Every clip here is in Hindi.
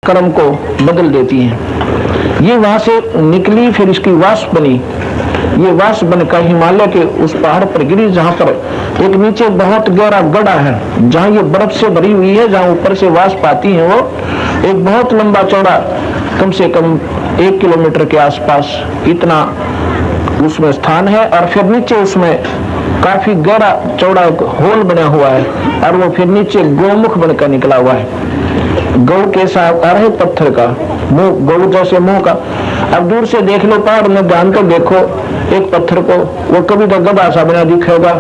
कर्म को बदल देती हैं। ये वहां से निकली, फिर इसकी वाष्प बनी। ये वाष्प बनकर हिमालय के उस पहाड़ पर गिरी, जहां पर एक नीचे बहुत गहरा गड्ढा है, जहां ये बर्फ से भरी हुई है, जहां ऊपर से वाष्प आती है। वो एक बहुत लंबा चौड़ा, कम से कम 1 किलोमीटर के आसपास इतना उसमें स्थान है। और फिर नीचे उसमें काफी गहरा चौड़ा एक होल बना हुआ है, और वो फिर नीचे गोमुख बनकर निकला हुआ है। गौ के साथ आ रहे पत्थर का मुंह, गौ जैसे मुंह का। अब दूर से देख लो, पहाड़ में ध्यान तो देखो एक पत्थर को, वो कभी तो गधा सा बना दिखेगा,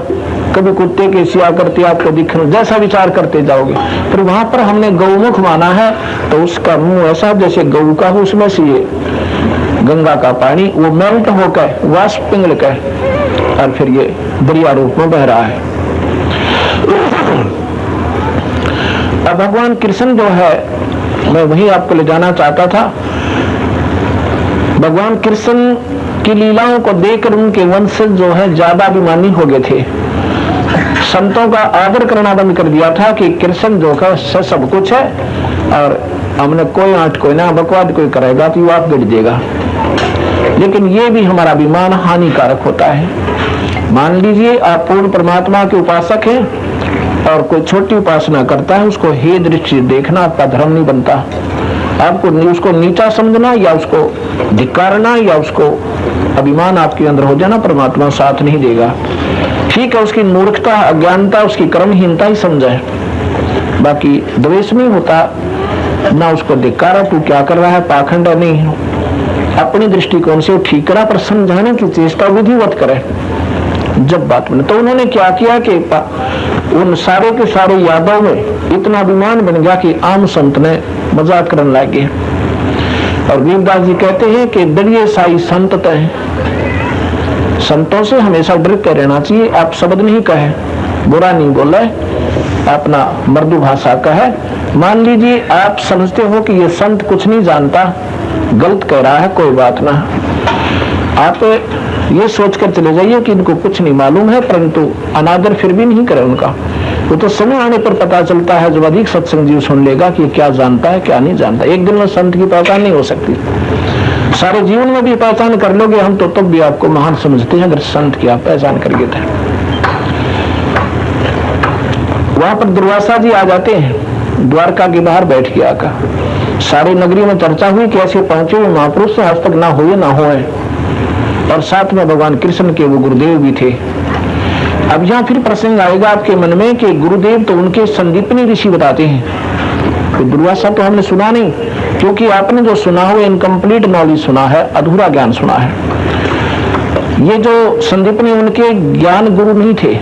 कभी कुत्ते की सी आकृति आपको दिखे, जैसा विचार करते जाओगे। फिर वहां पर हमने गौमुख माना है, तो उसका मुंह ऐसा जैसे गौ का हो, उसमें से ये गंगा का पानी वो मेल्ट होकर वाष्प पिघल कर और फिर ये दरिया रूप में बह रहा है। अब भगवान कृष्ण जो है, मैं वही आपको ले जाना चाहता था। भगवान कृष्ण की लीलाओं को देखकर उनके वंशज जो है ज्यादा अभिमानी हो गए थे। संतों का आदर करना बंद कर दिया था कि कृष्ण जो का सब कुछ है, और हमने कोई आंट कोई ना बकवाद कोई करेगा तो आप गिर देगा। लेकिन ये भी हमारा अभिमान हानिकारक होता है। मान लीजिए आप पूर्ण परमात्मा के उपासक हैं और कोई छोटी उपासना करता है, उसको हे दृष्टि देखना आपका धर्म नहीं बनता। आपको उसको नीचा समझना या उसको धिक्कारना या उसको अभिमान आपके अंदर हो जाना, परमात्मा साथ नहीं देगा। ठीक है, उसकी मूर्खता, अज्ञानता, उसकी कर्महीनता ही समझे, बाकी द्वेष नहीं होता ना, उसको धिक्कारा तू क्या कर रहा है, पाखंड नहीं। अपनी दृष्टिकोण से ठीक करा, पर समझाने की चेष्टा विधिवत करे जब बात बने। तो उन्होंने क्या किया कि उन सारे के सारे यादव में इतना अभिमान बन गया कि आम संत ने मजाक करने लगे। और वीरदास जी कहते हैं कि डरिए साई संत तय, संतों से हमेशा डर कर रहना चाहिए। आप शब्द नहीं कहे, बुरा नहीं बोले, अपना मृदु भाषा का है। मान लीजिए आप समझते हो कि ये संत कुछ नहीं जानता, गलत कह रहा है, कोई बात ना, आप ये सोचकर चले जाइए कि इनको कुछ नहीं मालूम है, परंतु अनादर फिर भी नहीं करे उनका। वो तो समय आने पर पता चलता है, जब अधिक सत्संग जीव सुन लेगा कि क्या जानता है क्या नहीं जानता। एक दिन में संत की पहचान नहीं हो सकती, सारे जीवन में भी पहचान कर लोगे हम तो तब भी आपको महान समझते हैं अगर संत की आप पहचान कर गए थे। वहां पर दुर्वासा जी आ जाते हैं, द्वारका के बाहर बैठ के आकर सारी नगरी में चर्चा हुई कि ऐसे पहुंचे हुए महापुरुष आज तक ना हुए ना हुए, और साथ में भगवान कृष्ण के वो गुरुदेव भी थे। अब यहाँ फिर प्रसंग आएगा आपके मन में कि गुरुदेव तो उनके संदीपनी ऋषि बताते हैं, तो दुर्वासा तो हमने सुना नहीं, क्योंकि आपने जो सुना हो इनकम्प्लीट नॉलेज सुना है, अधूरा ज्ञान सुना है। ये जो संदीपनी उनके ज्ञान गुरु नहीं थे,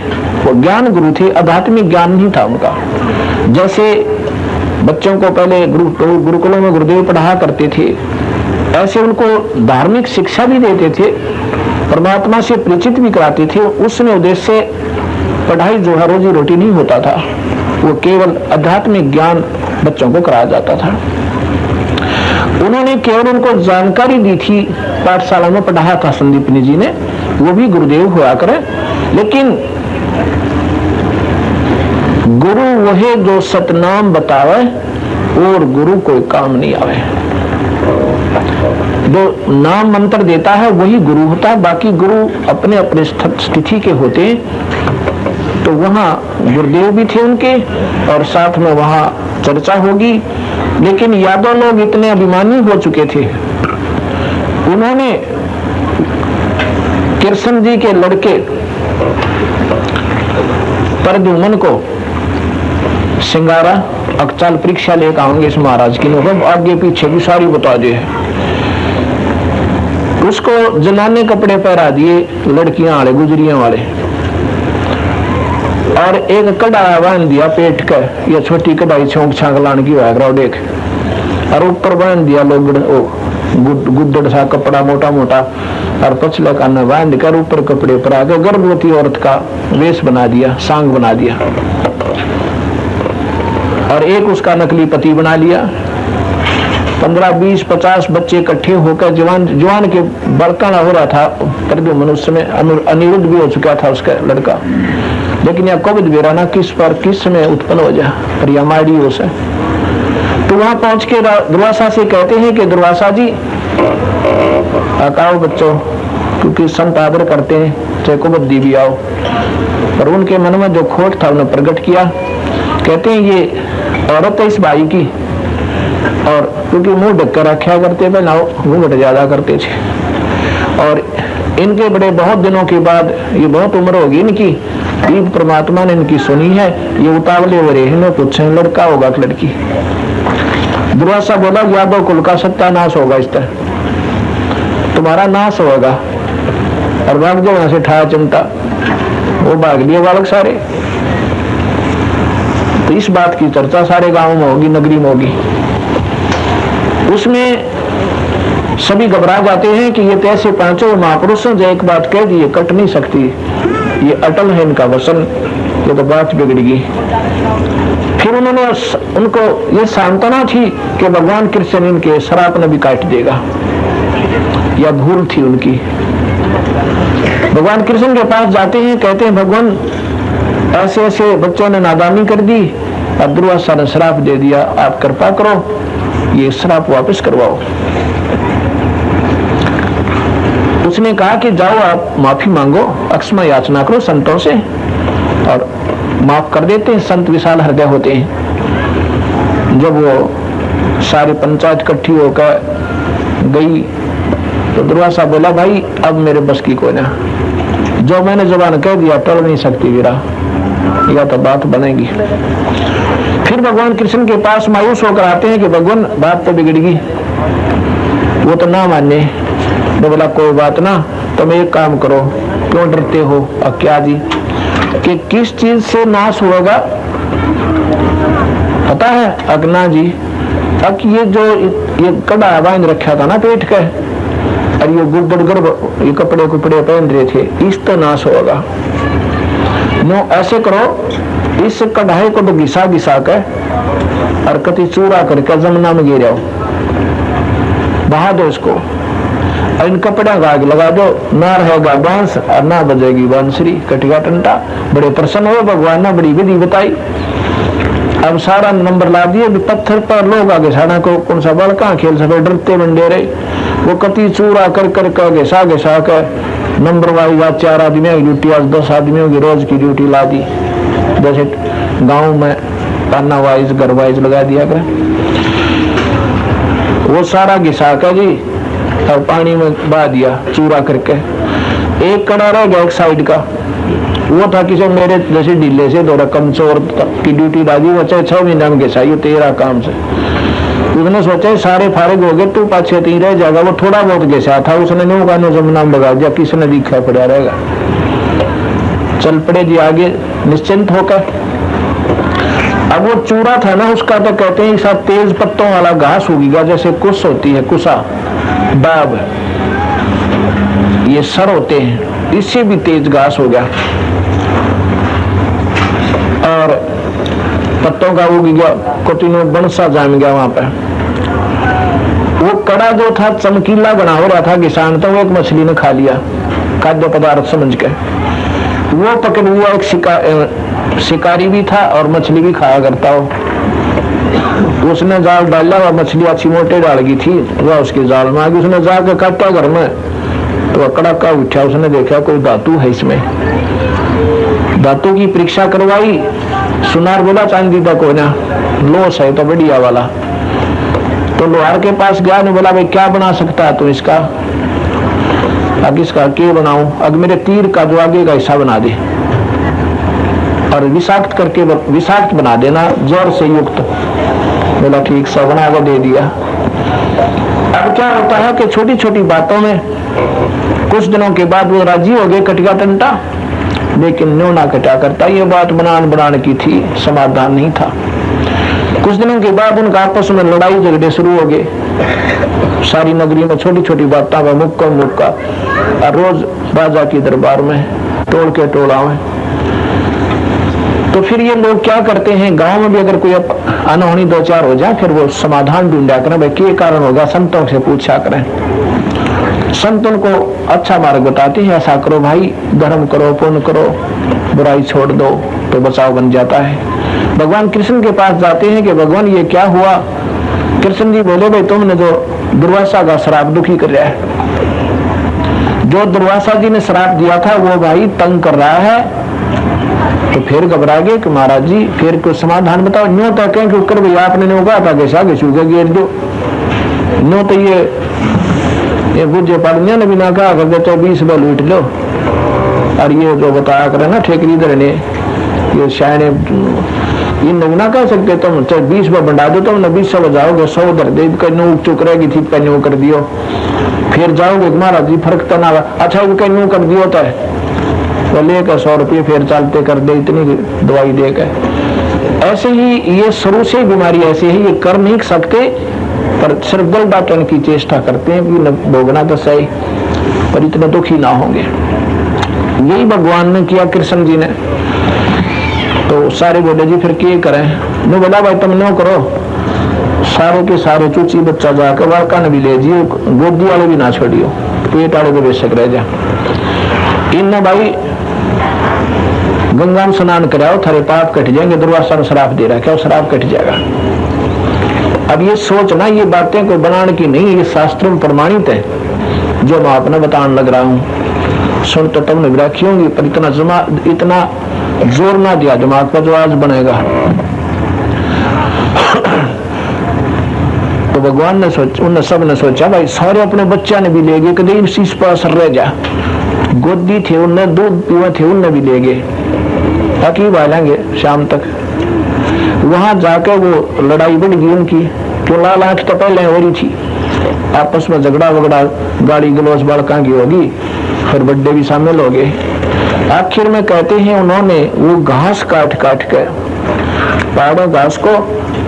वो ज्ञान गुरु थे, आध्यात्मिक ज्ञान नहीं था उनका। जैसे बच्चों को पहले गुरुकुलों में गुरुदेव पढ़ा करते थे, ऐसे उनको धार्मिक शिक्षा भी देते थे, परमात्मा से परिचित भी कराते थे। उसमें उद्देश्य से पढ़ाई जो है रोजी रोटी नहीं होता था, वो केवल आध्यात्मिक ज्ञान बच्चों को कराया जाता था। उन्होंने केवल उनको जानकारी दी थी, पाठशाला में पढ़ाया था संदीपनी जी ने, वो भी गुरुदेव हुआ करे। लेकिन गुरु वही जो सतनाम बतावे और गुरु कोई काम नहीं आवे। जो नाम मंत्र देता है वही गुरु होता है, बाकी गुरु अपने अपने स्थिति के होते। तो वहाँ गुरुदेव भी थे उनके, और साथ में वहाँ चर्चा होगी। लेकिन यादव लोग इतने अभिमानी हो चुके थे, उन्होंने कृष्ण जी के लड़के प्रद्युम्न को सिंगारा, अक्चाल परीक्षा लेकर आएंगे इस महाराज की, आगे पीछे की सारी बता दी है। उसको जनाने कपड़े पहरा दिए लड़कियां वाले, गुजरियां वाले, और एक कड़ा बांध दिया पेट का, या छोटी कढ़ाई छोंक छांक लाने की देख, और ऊपर बांध दिया लोग गुद्दड़ सा कपड़ा मोटा मोटा, और पछले कान बांध कर ऊपर कपड़े पर आगे गर्भवती औरत का वेश बना दिया, सांग बना दिया, और एक उसका नकली पति बना लिया। 15, 20, 50 बच्चे इकट्ठे होकर जवान के बड़काना हो रहा था। प्रद्युम्न उस समय अनिरुद्ध भी हो चुका था उसका लड़का, लेकिन यह कब बेराना किस पर किस समय उत्पन्न हो जाए, पर यह माड़ी हो से। तो फिर वहां पहुंच के दुर्वासा से कहते हैं कि दुर्वासा जी आओ बच्चों, क्योंकि संत आदर करते हैं, चाहे को बुद्धि भी आओ। पर उनके मन में जो खोट था उन्हें प्रकट किया। कहते हैं ये औरत है इस भाई की, और क्योंकि मुंह ढक कर रखा करते थे ना, घूंघट ज्यादा करते थे, और इनके बड़े बहुत दिनों के बाद ये बहुत उम्र होगी इनकी, दीप परमात्मा ने इनकी सुनी है, ये उतावले हो रहे हैं, पूछे लड़का होगा कि लड़की। दुर्वासा बोला यादव कुल का सत्यानाश होगा, इस तरह तुम्हारा नाश होगा। और भाग जो वहां से ठा चिमटा, वो भाग लिए बालक सारे। तो इस बात की चर्चा सारे गांव में होगी, नगरी में होगी। उसमें सभी घबरा जाते हैं कि ये कैसे पांचों महापुरुषों जो एक बात कह दी, ये कट नहीं सकती, ये अटल है इनका वचन, ये तो बात बिगड़ेगी। फिर उन्होंने उनको ये सांत्वना थी कि भगवान कृष्ण इनके श्राप ने भी काट देगा, या भूल थी उनकी। भगवान कृष्ण के पास जाते हैं, कहते हैं भगवान ऐसे ऐसे बच्चों ने नादानी कर दी, अब दुर्वासा ने श्राप दे दिया, आप कृपा करो ये श्राप वापस करवाओ। उसने कहा कि जाओ आप माफी मांगो, अक्षमा याचना करो संतों से, और माफ कर देते हैं। संत विशाल हृदय होते हैं। जब वो सारी पंचायत इकट्ठी होकर गई तो दुर्वासा बोला भाई अब मेरे बस की कोई ना, जो मैंने जुबान कह दिया टल नहीं सकती वीरा, या तो बात बनेगी। फिर भगवान कृष्ण के पास मायूस होकर आते हैं कि भगवान बात तो बिगड़गी, वो तो ना माने। तो बोला कोई बात ना, तुम एक काम करो, क्यों डरते हो? अब क्या जी कि किस चीज से नाश होगा पता है? अग्ना जी, अब ये जो ये कड़ा बांध रखा था ना पेट का, और ये गुब्बड़ गर्भ ये कपड़े कुपड़े पहन रहे थे, इस तो नाश होगा। नो ऐसे करो, इस कढ़ाई को तो घिसा घिसा कर और कति चूरा करके जमुना में गिराओ, बहा दो इसको, और इन कपड़े का आग लगा दो, ना रहेगा बांस और ना बजेगी बांसुरी, कटिया टंटा। बड़े प्रसन्न हो, भगवान ने बड़ी विधि बताई। अब सारा नंबर ला दिए, पत्थर पर लोग आगे साड़ा को कौन सा बल कहाँ खेल सके, डरते बंडे रहे। वो कति चूरा कर कर घिसा घिसा कर नंबर वाइज आज 4 आदमियों की ड्यूटी, आज 10 आदमियों की रोज की ड्यूटी ला दी। जैसे गांव में पाना वाइज घर वाइज लगा दिया कर, वो सारा घिसा कर जी और पानी में बहा दिया चूरा करके। एक कड़ा रह गया एक साइड का, वो था किसी मेरे जैसे ढीले से थोड़ा कमजोर की ड्यूटी डाली, वो चाहे 6 महीना में घिसाई तेरा काम से। उसने सोचा सारे फारिग हो गए, तू पाछे तीन रह जाएगा। वो थोड़ा बहुत घिसा था, उसने न्यू का जमुना में लगा दिया, किसने दिखा पड़ा रहेगा। चल पड़े जी आगे निश्चिंत होकर। अब वो चूरा था ना उसका, तो कहते हैं सब तेज पत्तों वाला घास उगेगा, जैसे कुश होती है, कुशा बाब, ये सर होते हैं, इससे भी तेज घास हो गया और पत्तों का उग गया, कोटिनो बनसा जाम गया वहां पर। वो कड़ा जो था चमकीला बना हो रहा था किसान, तो वो एक मछली ने खा लिया खाद्य पदार्थ समझ के। वो पकड़ हुआ एक शिकारी भी था और मछली भी खाया करता हो। उसने जाल डाला और मछली अच्छी मोटे डाल गई थी, वह उसके जाल में आ गई। उसने जाकर काटा घर में, तो कड़ाका उठा, उसने देखा कोई धातु है इसमें। धातु की परीक्षा करवाई, सुनार बोला चांदी का कोना लोस है तो बढ़िया वाला। तो लोहार के पास गया, ने बोला भाई क्या बना सकता है तू इसका? अब इसका क्या बनाऊं? अब मेरे तीर का जो आगे का हिस्सा बना दे और विषाक्त करके विषाक्त बना देना, जोर से युक्त। बोला ठीक सा बना के दे दिया। अब क्या होता है कि छोटी छोटी बातों में कुछ दिनों के बाद वो राजी हो गए, कटिया टंटा, लेकिन न्यू ना कटा करता। ये बात बनाने की थी, समाधान नहीं था। कुछ दिनों के बाद उनका आपस में लड़ाई झगड़े शुरू हो गए। सारी नगरी में छोटी छोटी बातों का मुक्का मुक्का, और रोज राजा की दरबार में टोल के टोला में। तो फिर ये लोग क्या करते हैं, गांव में भी अगर कोई अनहोनी 2-4 हो जाए, फिर वो समाधान ढूंढा करें, भाई क्या कारण होगा, संतों से पूछा करें। संत उनको अच्छा मार्ग बताते हैं, ऐसा करो भाई, धर्म करो, पुण्य करो, बुराई छोड़ दो तो बचाव बन जाता है। भगवान कृष्ण के पास जाते हैं कि भगवान ये क्या हुआ, कृष्ण जी बोले भाई तुमने जो दुर्वासा का श्राप दुखी कर रहा है, जो दुर्वासा जी ने श्राप दिया था वो भाई तंग कर रहा है। तो फिर घबरा गए कि महाराज जी फिर कुछ समाधान बताओ। न्यू तो कहें कि कर भैया आपने नहीं होगा था कैसा सूखे गिर दो नो तो ये बुझे पड़ने ने बिना कहा कर देते 20 बल लूट लो। और ये जो बताया करे ना ठेकेदार ने ये शायद ये ना कह सकते तुम चाहे 20 बल बढ़ा दो तुम 20 बजाओगे 100 दर दे कन्नू चुक रहेगी थी कन्नू कर दियो फिर जाओगे महाराज जी फर्क तो ना। अच्छा वो कन्नू कर दियो तो लेकर 100 रुपये फिर चलते कर दे इतनी दवाई देकर। ऐसे ही ये शुरू से बीमारी ऐसी है, ये कर नहीं सकते पर सिर्फ बल डाटन की चेष्टा करते हैं कि भोगना तो सही पर इतने दुखी ना होंगे। यही भगवान ने किया कृष्ण जी ने। तो सारे बोले जी फिर क्या करें? नो बोला भाई तुम नो करो, सारे के सारे चूची बच्चा जाकर वाका ने भी ले जियो, गोदी वाले भी ना छोड़ियो, पेट वाले को बेशक रह जा। इन भाई गंगा में स्नान कराओ थारे पाप कट जाएंगे। दुर्वासा ने श्राप दे रहा है, क्या श्राप कट जाएगा? अब ये सोचना ये बातें कोई बनाने की नहीं, ये शास्त्रों में प्रमाणित है। जो मैं आपने बताने लग रहा हूं सुन तो तुमने भी रखी होंगी पर इतना जोर ना दिया दिमाग का जो आज बनेगा। तो भगवान ने उन सब ने सोचा भाई सारे अपने बच्चा ने भी ले गए, कभी इसी पास रह जा, गोदी थे उनने दूध पीवा थे उनने भी ले गए ताकि भालेंगे शाम तक। वहां जाकर वो लड़ाई बढ़ गई उनकी, क्यों लाल आंख तो पहले हो रही थी, आपस में झगड़ा वगड़ा गाड़ी गलौज बालका की होगी, फिर बड्डे भी शामिल हो गए। आखिर में कहते हैं उन्होंने वो घास काट काट कर पहाड़ों घास को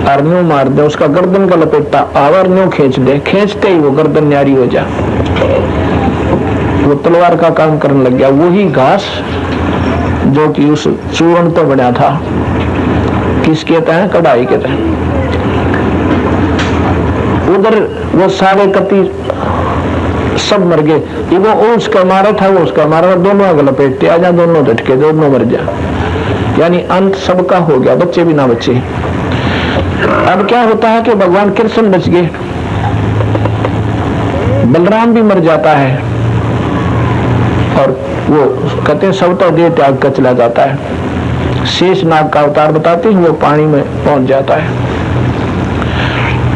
अरन्यू मार दे, उसका गर्दन का लपेटा आवरन्यू खींच दे, खींचते ही वो गर्दन न्यारी हो जा, वो तलवार का काम करने लग गया। वही घास जो कि उस चूर्ण तो बना था, किसके तहत? कढ़ाई के तहत। उधर वो सारे कति सब मर गए, वो उसका मारा था, वो उसका मारा, दोनों लपेटते आ जा, दोनों झटके, दोनों मर जा, यानी अंत सबका हो गया, बच्चे भी ना बचे। अब क्या होता है कि भगवान कृष्ण बच गए, बलराम भी मर जाता है और वो कहते हैं सब तो देह त्याग कर चला जाता है। शेष नाग का अवतार बताते हैं वो पानी में पहुंच जाता है।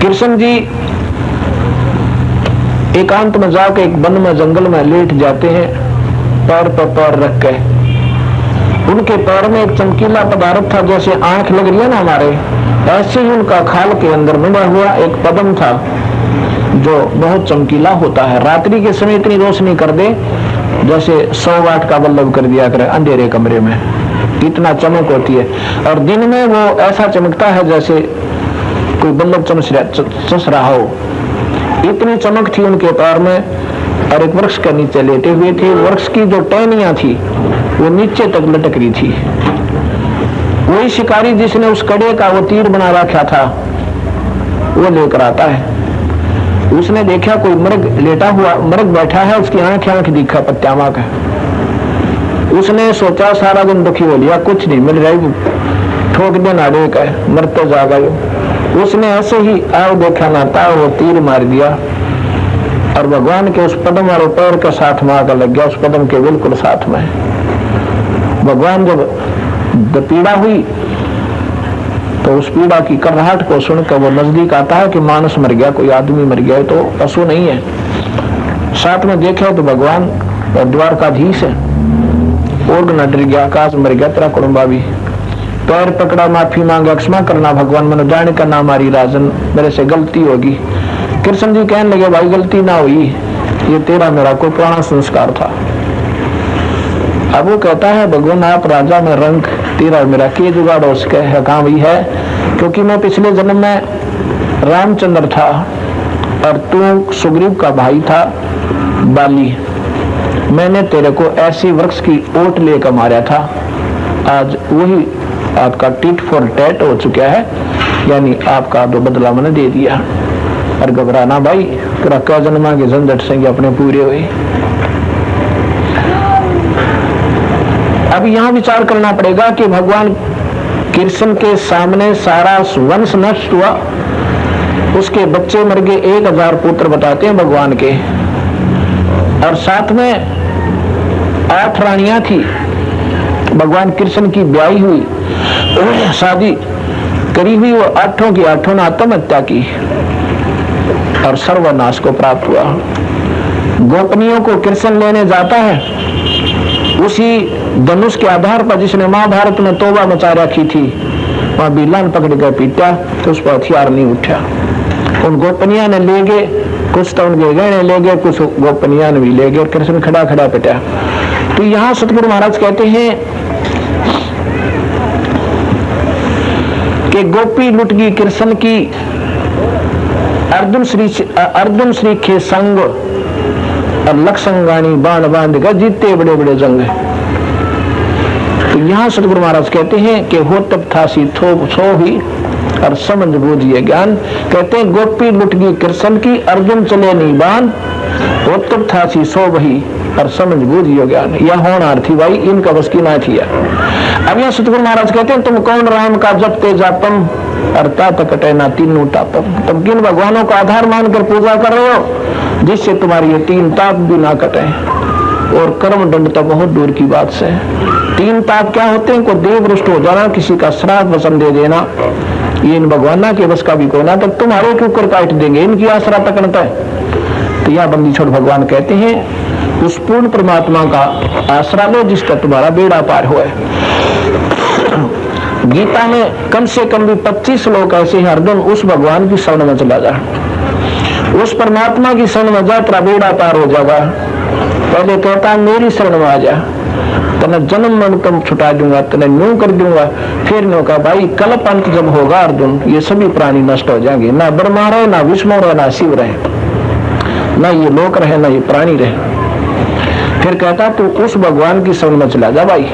कृष्ण जी एकांत में जाकर एक वन में जंगल में लेट जाते हैं, पैर पर पैर रख के। उनके पैर में एक चमकीला पदार्थ था, जैसे आंख लग रही है ना हमारे, ऐसे ही उनका खाल के अंदर मिला हुआ एक पद्म था जो बहुत चमकीला होता है। रात्रि के समय इतनी रोशनी कर दे जैसे 100 वाट का बल्ब कर दिया करे अंधेरे कमरे में, इतना चमक होती है। और दिन में वो ऐसा चमकता है जैसे कोई बल्ब चमस रहा हो, इतनी चमक थी उनके पैर में। और एक वृक्ष के नीचे लेटे हुए थे, वृक्ष की जो टहनियां थी वो नीचे तक लटक रही थी। वही शिकारी जिसने उस कड़े का वो तीर बना रखा था वो लेकर आता है। उसने देखा कोई मृग लेटा हुआ, मृग बैठा है, उसकी आंख दिखा पत्यामा का। उसने सोचा सारा दिन दुखी हो लिया, कुछ नहीं मिल रहा, ठोक दे नाड़े का, मरते जागा। उसने ऐसे ही आव देखा ना था, वो तीर मार दिया और भगवान के उस पद्म वाले पैर के साथ में आकर लग गया, उस पद्म के बिल्कुल साथ में। भगवान जब पीड़ा हुई तो उस पीड़ा की करहाट को सुनकर वो नजदीक आता है कि मानस मर गया, कोई आदमी मर गया, तो पशु नहीं है। साथ में देखे तो भगवान और द्वारकाधीश है। ओग न डर गया, आकाश मर गया, तेरा कुड़ुम्बा भी। पैर पकड़ा, माफी मांगा, क्षमा करना भगवान, मैंने जाने का ना मारी राजन, मेरे से गलती होगी। कृष्ण जी कहने लगे भाई गलती ना हुई, ये तेरा मेरा कोई पुराना संस्कार था। अब वो कहता है भगवान आप राजा में रंग तेरा मेरा के जुगाड़ उसके है, कहाँ भी है, क्योंकि मैं पिछले जन्म में रामचंद्र था और तू सुग्रीव का भाई था बाली। मैंने तेरे को ऐसी वृक्ष की ओट लेकर मारा था, आज वही आपका टिट फॉर टैट हो चुका है, यानी आपका दो बदला मैंने दे दिया। और घबराना भाई, तेरा जन्मा के झंझट से अपने पूरे हुए। अब यहाँ विचार करना पड़ेगा कि भगवान कृष्ण के सामने सारा वंश नष्ट हुआ, उसके बच्चे मर गए, 1000 पुत्र बताते हैं भगवान के, और साथ में 8 रानियां थी। भगवान कृष्ण की ब्याही हुई, शादी करी हुई, वो 8 की 8 ने आत्महत्या की और सर्वनाश को प्राप्त हुआ। गोपनियों को कृष्ण लेने जाता है, उसी धनुष के आधार पर जिसने महाभारत में तोबा मचा रखी थी, वहां बिलान पकड़ कर पीटा तो उस पर हथियार नहीं उठा। उन गोपनिया ने ले गए, कुछ तो उनके गहने ले गए, कुछ गोपनिया ने भी ले गए, कृष्ण खड़ा खड़ा पिटा। तो यहाँ सतगुरु महाराज कहते हैं कि गोपी लुट गई कृष्ण की, अर्जुन श्री के संग और लक्षंगानी बाण बांध कर जीते बड़े बड़े जंग। तो यहाँ सतगुरु महाराज कहते हैं कि हो तब था सी सो ही और समझ बूझिए ज्ञान। कहते हैं गोपी लुट गई कृष्ण की, अर्जुन चले नहीं बाण, हो तब था सी सो वही और समझ बूझिए ज्ञान। यह होना थी भाई, इनका बस की ना थी। अब यहाँ सतगुरु महाराज कहते हैं तुम कौन राम का जपते जापम अर्थात कटे ना तीनों तापम। तुम किन भगवानों का आधार मानकर पूजा कर रहे हो जिससे तुम्हारी ये 3 ताप भी ना कटे, और कर्म दंड तो बहुत दूर की बात से। 3 ताप क्या होते हैं? को देव भ्रष्ट हो जाना, किसी का श्राद्ध वचन दे देना, ये इन भगवान के बस का भी कोना, तक तुम्हारे के ऊपर काट देंगे, इनकी आसरा तक न है। तो यह बंदी छोड़ भगवान कहते हैं उस पूर्ण परमात्मा का आसरा लो जिसका तुम्हारा बेड़ा पार हुआ है। गीता में कम से कम भी 25 लोग ऐसे हैं, अर्जुन उस भगवान की शरण में चला जा, उस परमात्मा की शरण में जा, तेरा बेड़ा पार हो जाएगा। पहले कहता मेरी शरण में आ जा, तेना जन्म मरण कम छुटा दूंगा, तेना न्यू कर दूंगा। फिर न्यू कहा भाई कल्प अंत जब होगा अर्जुन, ये सभी प्राणी नष्ट हो जाएंगे, ना ब्रह्मा रहे, ना विष्णु रहे, ना शिव रहे, ना ये लोक रहे, ना ये प्राणी रहे। फिर कहता तू उस भगवान की शरण में चला जा भाई,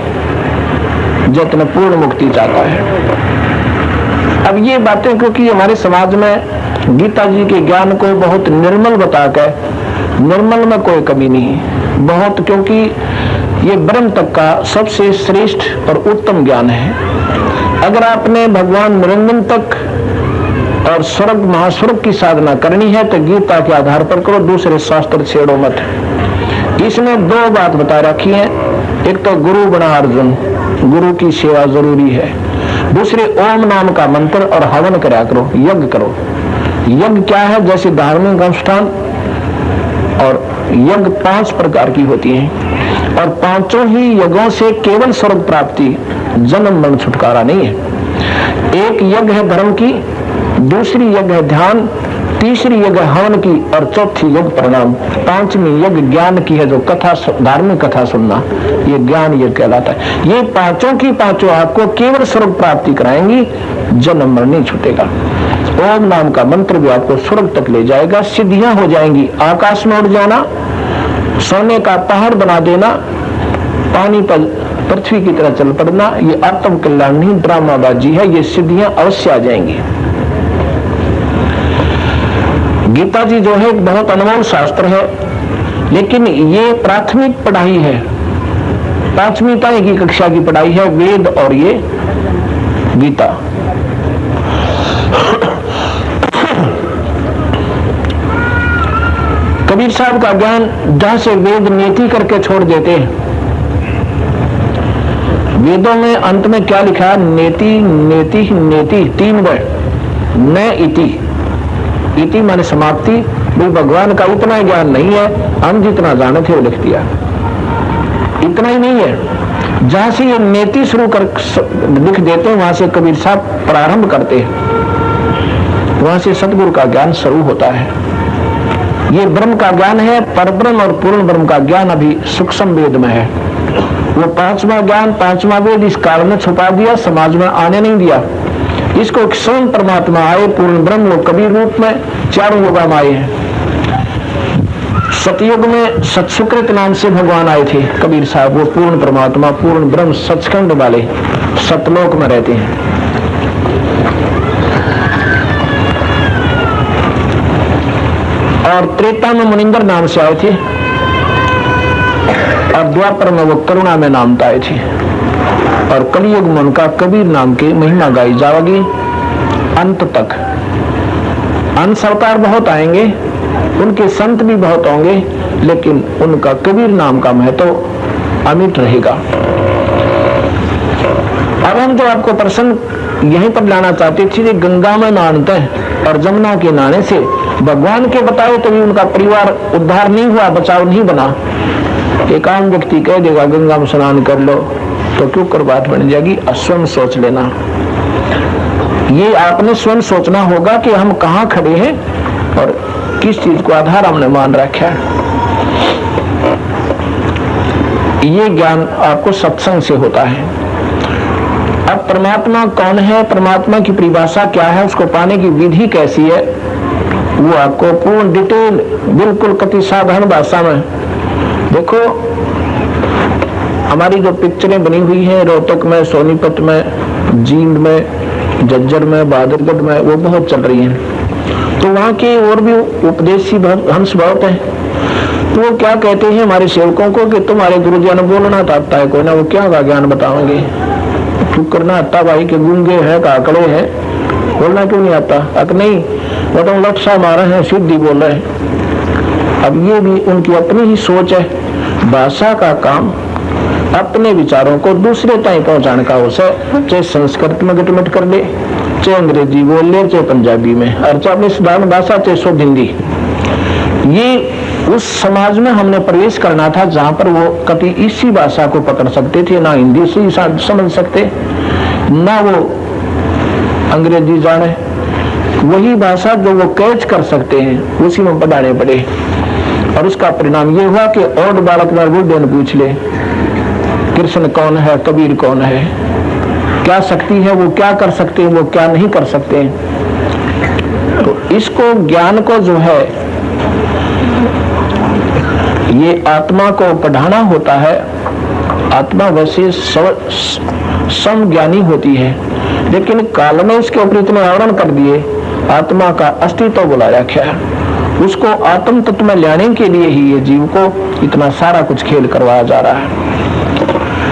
जितने पूर्ण मुक्ति चाहता है। अब ये बातें क्योंकि हमारे समाज में गीता जी के ज्ञान को बहुत निर्मल बताकर, निर्मल में कोई कमी नहीं बहुत, क्योंकि ये ब्रह्म तक का सबसे श्रेष्ठ और उत्तम ज्ञान है। अगर आपने भगवान निरंजन तक और स्वर्ग महास्वर्ग की साधना करनी है तो गीता के आधार पर करो, दूसरे शास्त्र छेड़ो मत। इसमें 2 बात बता रखी है, एक तो गुरु बना अर्जुन, गुरु की सेवा जरूरी है। दूसरे ओम नाम का मंत्र और हवन करा करो, यज्ञ करो। यज्ञ क्या है? जैसे धार्मिक अनुष्ठान और यज्ञ 5 प्रकार की होती हैं, और 5 ही यज्ञों से केवल स्वर्ग प्राप्ति, जन्म मरण छुटकारा नहीं है। एक यज्ञ है धर्म की, दूसरी यज्ञ है ध्यान, तीसरी यज्ञ हवन की, और चौथी यज्ञ प्रणाम। 5वीं यज्ञ ज्ञान की है, जो कथा धार्मिक कथा सुनना, ये ज्ञान यज्ञ कहलाता है। ये 5 की 5 आपको केवल स्वर्ग प्राप्ति कराएंगी, जन्म मरण नहीं छूटेगा। ओम नाम का मंत्र भी आपको स्वर्ग तक ले जाएगा, सिद्धियां हो जाएंगी, आकाश में उड़ जाना, सोने का पहाड़ बना देना, पानी पर पृथ्वी की तरह चल पड़ना, ये आत्म कल्याण नहीं ड्रामाबाजी है, ये सिद्धियां अवश्य आ जाएंगी। गीता जी जो है बहुत अनमोल शास्त्र है, लेकिन ये प्राथमिक पढ़ाई है, 5वीं तक की कक्षा की पढ़ाई है, वेद और ये गीता। कबीर साहब का ज्ञान जहां से वेद नीति करके छोड़ देते हैं, वेदों में अंत में क्या लिखा है? नेति नेति नेति, 3 वर्ड, न इति। इति माने समाप्ति। भाई भगवान का उतना ज्ञान नहीं है, हम जितना जाने थे वो लिख दिया, इतना ही नहीं है। जहां से ये नेति शुरू कर लिख देते हैं, वहां से कबीर साहब प्रारंभ करते हैं, वहां से सतगुरु का ज्ञान शुरू होता है। ये ब्रह्म का ज्ञान है, परब्रह्म और पूर्ण ब्रह्म का ज्ञान अभी सूक्ष्म वेद में है। वो 5वां ज्ञान, 5वां वेद इस काल में छुपा दिया, समाज में आने नहीं दिया। इसको स्वयं परमात्मा आए, पूर्ण ब्रह्म, वो कबीर रूप में 4 युग में आए हैं। सतयुग में सत्सुकृत नाम से भगवान आए थे कबीर साहब, वो पूर्ण परमात्मा, पूर्ण ब्रह्म, सचखंड वाले सतलोक में रहते हैं। और त्रेता में मुनिंदर नाम से आए थे, और द्वापर में वो करुणा में नाम आए थे, और कलियुग में उनका कबीर नाम की महिमा गाई जाएगी अंत तक। अंश अवतार बहुत आएंगे, उनके संत भी बहुत होंगे, लेकिन उनका कबीर नाम का महत्व अमिट रहेगा। अब हम जो आपको प्रसन्न यहीं पर लाना चाहते थे, गंगा में नहाते हैं और जमुना के नहाने से भगवान के बताए तो भी उनका परिवार उद्धार नहीं हुआ, बचाव नहीं बना। एक आम व्यक्ति कह देगा गंगा में स्नान कर लो तो क्यों कर बात बन जाएगी। स्वयं सोच लेना, ये आपने स्वयं सोचना होगा कि हम कहाँ खड़े हैं और किस चीज को आधार हमने मान रखा है। ये ज्ञान आपको सत्संग से होता है। अब परमात्मा कौन है, परमात्मा की परिभाषा क्या है, उसको पाने की विधि कैसी है, वो आपको पूर्ण डिटेल बिल्कुल कति साधारण भाषा में। देखो हमारी जो पिक्चरें बनी हुई हैं रोहतक में, सोनीपत में, जींद में, झज्जर में, बहादुरगढ़ में, वो बहुत चल रही हैं। तो वहाँ के और भी उपदेशी हंस बहुत हैं। तो वो क्या कहते हैं हमारे सेवकों को कि तुम्हारे गुरुजी ने बोलना तो आता है कोई ना, वो क्या का ज्ञान बताओगे, तू करना आता भाई के गूंगे हैं काकड़े हैं, बोलना क्यों नहीं आता। अक नहीं, वो तो लक्ष्य मारे हैं, सिद्धि बोल रहे हैं। अब ये भी उनकी अपनी ही सोच है। भाषा का काम अपने विचारों को दूसरे तक पहुंचाने का उसे, चाहे संस्कृत में गटमट कर ले, चाहे अंग्रेजी बोल ले, चाहे पंजाबी में, और चाहे अपनी साधारण भाषा, चाहे शुद्ध हिंदी। ये उस समाज में हमने प्रवेश करना था जहां पर वो कभी इसी भाषा को पकड़ सकते थे, ना हिंदी से समझ सकते, ना वो अंग्रेजी जाने, वही भाषा जो वो कैच कर सकते हैं उसी में पढ़ाने पड़े। और उसका परिणाम ये हुआ कि और बालक में बुढ़े ने पूछ ले कृष्ण कौन है, कबीर कौन है, क्या शक्ति है, वो क्या कर सकते हैं, वो क्या नहीं कर सकते। तो इसको ज्ञान को जो है ये आत्मा को पढ़ाना होता है। आत्मा वैसे समज्ञानी होती है, लेकिन काल में इसके ऊपर इतने आवरण कर दिए, आत्मा का अस्तित्व बुला रखा है। उसको आत्म तत्व में लाने के लिए ही ये जीव को इतना सारा कुछ खेल करवाया जा रहा है।